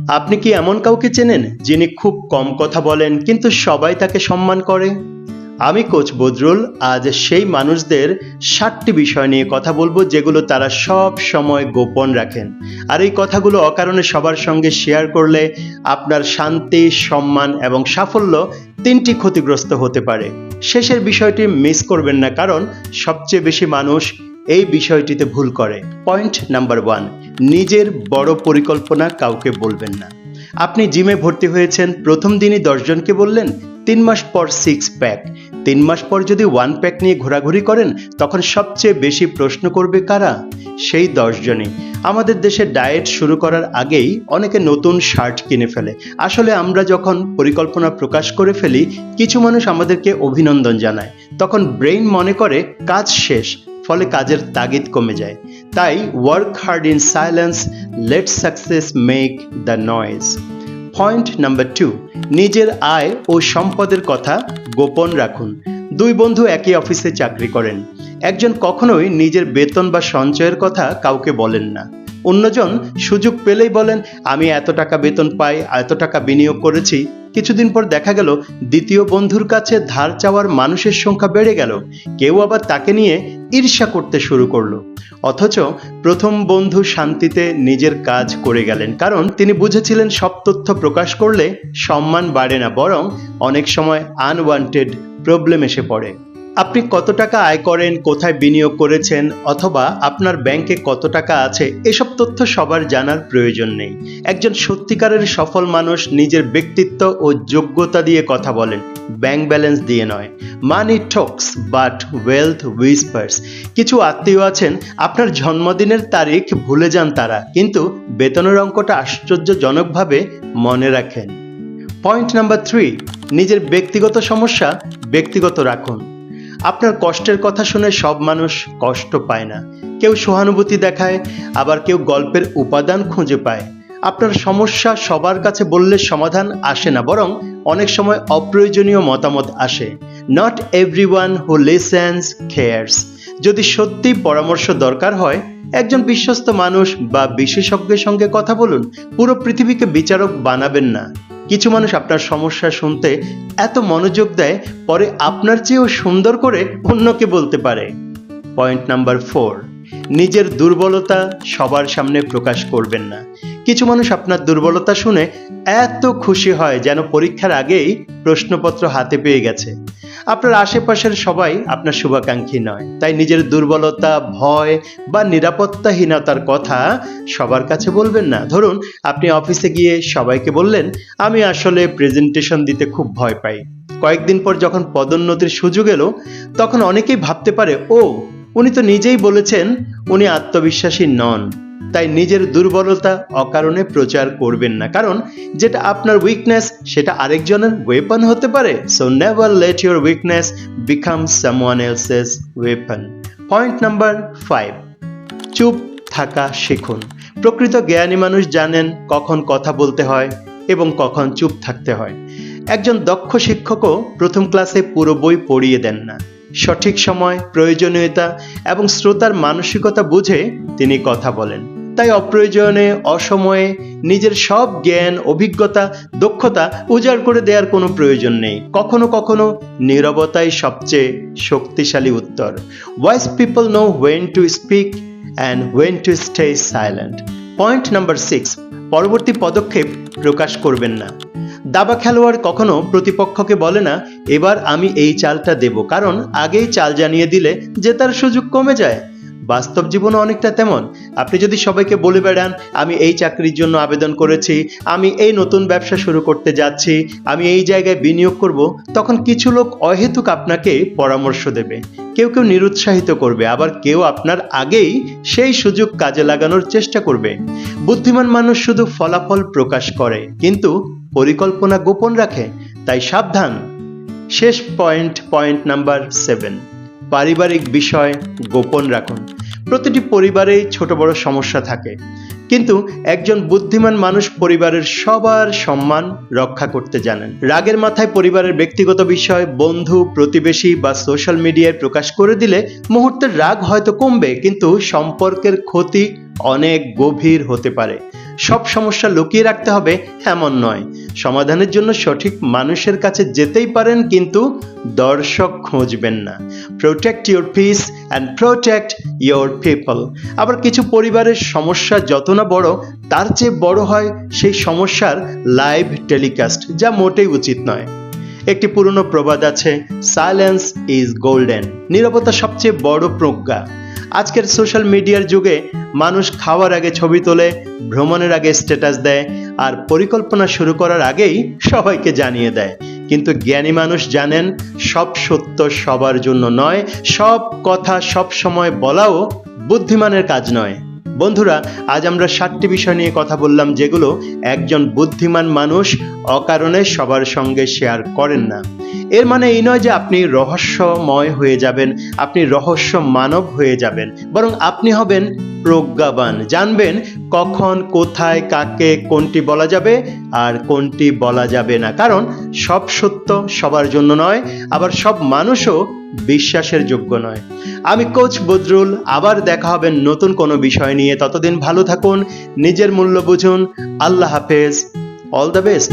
আপনি কি এমন কাউকে চেনেন যিনি খুব কম কথা বলেন কিন্তু সবাই তাকে সম্মান করে? আমি কোচ বদরুল আজ সেই মানুষদের 7টি বিষয় নিয়ে কথা বলবো যেগুলো তারা সব সময় গোপন রাখেন। আর এই কথাগুলো অকারণে সবার সঙ্গে শেয়ার করলে আপনার শান্তি, সম্মান এবং সাফল্য 3টি ক্ষতিগ্রস্ত হতে পারে। শেষের বিষয়টি মিস করবেন না, কারণ সবচেয়ে বেশি মানুষ এই বিষয়টিতে ভুল করে। পয়েন্ট নাম্বার 1, নিজের বড় পরিকল্পনা কাউকে বলবেন না। আপনি জিমে ভর্তি হয়েছেন, প্রথম দিনই 10 জনকে বললেন, 3 মাস পর 6 প্যাক। 3 মাস পর যদি 1 প্যাক নিয়ে ঘোরাঘুরি করেন, তখন সবচেয়ে বেশি প্রশ্ন করবে কারা? সেই 10 জনই। আমাদের দেশে ডায়েট শুরু করার আগেই অনেকে নতুন শার্ট কিনে ফেলে। আসলে আমরা যখন পরিকল্পনা প্রকাশ করে ফেলি, কিছু মানুষ আমাদেরকে অভিনন্দন জানায়, তখন ব্রেইন মনে করে কাজ শেষ, ফলে কাজের তাগিদ কমে যায়। তাই work hard in silence, let success make the noise. Point number 2, নিজের আয় ও সম্পদের কথা গোপন রাখুন। 2 বন্ধু একই অফিসে চাকরি করেন। একজন কখনোই নিজের বেতন বা সঞ্চয়ের কথা কাউকে বলেন না। অন্যজন সুযোগ পেলেই বলেন, আমি এত টাকা বেতন পাই, এত টাকা বিনিয়োগ করেছি। কিছুদিন পর দেখা গেল দ্বিতীয় বন্ধুর কাছে ধার চাওয়ার মানুষের সংখ্যা বেড়ে গেল। কেউ আবার তাকে নিয়ে ঈর্ষা করতে শুরু করলো। অথচ প্রথম বন্ধু শান্তিতে নিজের কাজ করে গেলেন, কারণ তিনি বুঝেছিলেন সব তথ্য প্রকাশ করলে সম্মান বাড়ে না, বরং অনেক সময় আনওয়ান্টেড প্রবলেম এসে পড়ে। আপনি কত টাকা আয় করেন, কোথায় বিনিয়োগ করেছেন, অথবা আপনার ব্যাংকে কত টাকা আছে, এসব তথ্য সবার জানার প্রয়োজন নেই। একজন সত্যিকারের সফল মানুষ নিজের ব্যক্তিত্ব ও যোগ্যতা দিয়ে কথা বলেন, ব্যাংক ব্যালেন্স দিয়ে নয়। মানি টক্স বাট ওয়েলথ হুইসপার্স। কিছু আত্মীয় আছেন, আপনার জন্মদিনের তারিখ ভুলে যান তারা, কিন্তু বেতনের অঙ্কটা আশ্চর্যজনকভাবে মনে রাখেন। পয়েন্ট নাম্বার 3, নিজের ব্যক্তিগত সমস্যা ব্যক্তিগত রাখুন। আপনার কষ্টের কথা শুনে সব মানুষ কষ্ট পায় না। কেউ সহানুভূতি দেখায়, আবার কেউ গল্পের উপাদান খুঁজে পায়। আপনার সমস্যা সবার কাছে বললে সমাধান আসে না, বরং অনেক সময় অপ্রয়োজনীয় মতামত আসে। Not everyone who listens cares. যদি সত্যি পরামর্শ দরকার হয়, একজন বিশ্বস্ত মানুষ বা বিশেষজ্ঞের সঙ্গে কথা বলুন। পুরো পৃথিবীকে বিচারক বানাবেন না। কিছু মানুষ আপনার সমস্যা শুনতে এত মনোযোগ দেয়, পরে আপনার চেয়েও সুন্দর করে অন্যকে বলতে পারে। পয়েন্ট নাম্বার 4, নিজের দুর্বলতা সবার সামনে প্রকাশ করবেন না। কিছু মানুষ আপনার দুর্বলতা শুনে এত খুশি হয় যেন পরীক্ষার আগেই প্রশ্নপত্র হাতে পেয়ে গেছে। আপনার আশেপাশের সবাই আপনার শুভাকাঙ্ক্ষী নয়, তাই নিজের দুর্বলতা, ভয় বা নিরাপত্তাহীনতার কথা সবার কাছে বলবেন না। ধরুন, আপনি অফিসে গিয়ে সবাইকে বললেন, আমি আসলে প্রেজেন্টেশন দিতে খুব ভয় পাই। কয়েকদিন পর যখন পদোন্নতির সুযোগ এলো, তখন অনেকেই ভাবতে পারে, ও, উনি তো নিজেই বলেছেন উনি আত্মবিশ্বাসী নন। তাই নিজের দুর্বলতা অকারণে প্রচার করবেন না, কারণ যেটা আপনার উইকনেস সেটা আরেকজনের ওয়েপন হতে পারে। So never let your weakness become someone else's weapon. Point number 5, চুপ থাকা শিখুন। প্রকৃত জ্ঞানী মানুষ জানেন কখন কথা বলতে হয় এবং কখন চুপ থাকতে হয়। একজন দক্ষ শিক্ষকও প্রথম ক্লাসে পুরো বই পড়িয়ে দেন না। সঠিক সময়, প্রয়োজনীয়তা এবং শ্রোতার মানসিকতা বুঝে তিনি কথা বলেন। তাই অপ্রয়োজনে, অসময়ে নিজের সব জ্ঞান, অভিজ্ঞতা, দক্ষতা উজাড় করে দেওয়ার কোনো প্রয়োজন নেই। কখনো কখনো নীরবতাই সবচেয়ে শক্তিশালী উত্তর। Wise people know when to speak and when to stay silent. Point number 6, পরবর্তী পদক্ষেপ প্রকাশ করবেন না। দাবা খেলোয়াড় কখনো প্রতিপক্ষকে বলে না, এবার আমি এই চালটা দেব, কারণ আগেই চাল জানিয়ে দিলে জেতার সুযোগ কমে যায়। বাস্তব জীবনে অনেকটা তেমন। আপনি যদি সবাইকে বলে বেড়ান, আমি এই চাকরির জন্য আবেদন করেছি, আমি এই নতুন ব্যবসা শুরু করতে যাচ্ছি, আমি এই জায়গায় বিনিয়োগ করব, তখন কিছু লোক অহেতুক আপনাকে পরামর্শ দেবে। কেউ কেউ নিরুৎসাহিত করবে, আবার কেউ আপনার আগেই সেই সুযোগ কাজে লাগানোর চেষ্টা করবে। বুদ্ধিমান মানুষ শুধু ফলাফল প্রকাশ করে, কিন্তু পরিকল্পনা গোপন রাখে। তাই সাবধান। শেষ পয়েন্ট নাম্বার 7, পারিবারিক বিষয় গোপন রাখুন। প্রতিটি পরিবারেই ছোট বড় সমস্যা থাকে, কিন্তু একজন বুদ্ধিমান মানুষ পরিবারের সবার সম্মান রক্ষা করতে জানেন। রাগের মাথায় পরিবারের ব্যক্তিগত বিষয় বন্ধু, প্রতিবেশী বা সোশ্যাল মিডিয়ায় প্রকাশ করে দিলে মুহূর্তের রাগ হয়তো কমবে, কিন্তু সম্পর্কের ক্ষতি অনেক গভীর হতে পারে। সব সমস্যা লুকিয়ে রাখতে হবে এমন নয়। সমাধানের জন্য সঠিক মানুষের কাছে যেতেই পারেন, কিন্তু দর্শক খুঁজবেন না। Protect your piece and protect your people. আবার কিছু পরিবারের সমস্যা যত না বড়, তার চেয়ে বড় হয় সেই সমস্যার লাইভ টেলিকাস্ট, যা মোটেই উচিত নয়। একটি পুরনো প্রবাদ আছে, সাইলেন্স ইজ গোল্ডেন। নীরবতা সবচেয়ে বড় প্রজ্ঞা। আজকের সোশ্যাল মিডিয়ার যুগে মানুষ খাওয়ার আগে ছবি তোলে, ভ্রমণের আগে স্ট্যাটাস দেয়, আর পরিকল্পনা শুরু করার আগেই সবাইকে জানিয়ে দেয়। কিন্তু জ্ঞানী মানুষ জানেন, সব সত্য সবার জন্য নয়, সব কথা সব সময় বলাও বুদ্ধিমানের কাজ নয়। বন্ধুরা, আজ আমরা 7টি বিষয় নিয়ে কথা বললাম, যেগুলো একজন বুদ্ধিমান মানুষ অকারণে সবার সঙ্গে শেয়ার করেন না। এর মানে এই নয় যে আপনি রহস্যময় হয়ে যাবেন, আপনি রহস্য মানব হয়ে যাবেন, বরং আপনি হবেন প্রজ্ঞাবান। জানবেন কখন, কোথায়, কাকে কোনটি বলা যাবে আর কোনটি বলা যাবে না। কারণ সব সত্য সবার জন্য নয়, আবার সব মানুষও বিশ্বাসের যোগ্য নয়। আমি কোচ বদরুল, আবার দেখা হবে নতুন কোনো বিষয় নিয়ে। ততদিন ভালো থাকুন, নিজের মূল্য বুঝুন। আল্লাহ হাফেজ, অল দ্য বেস্ট।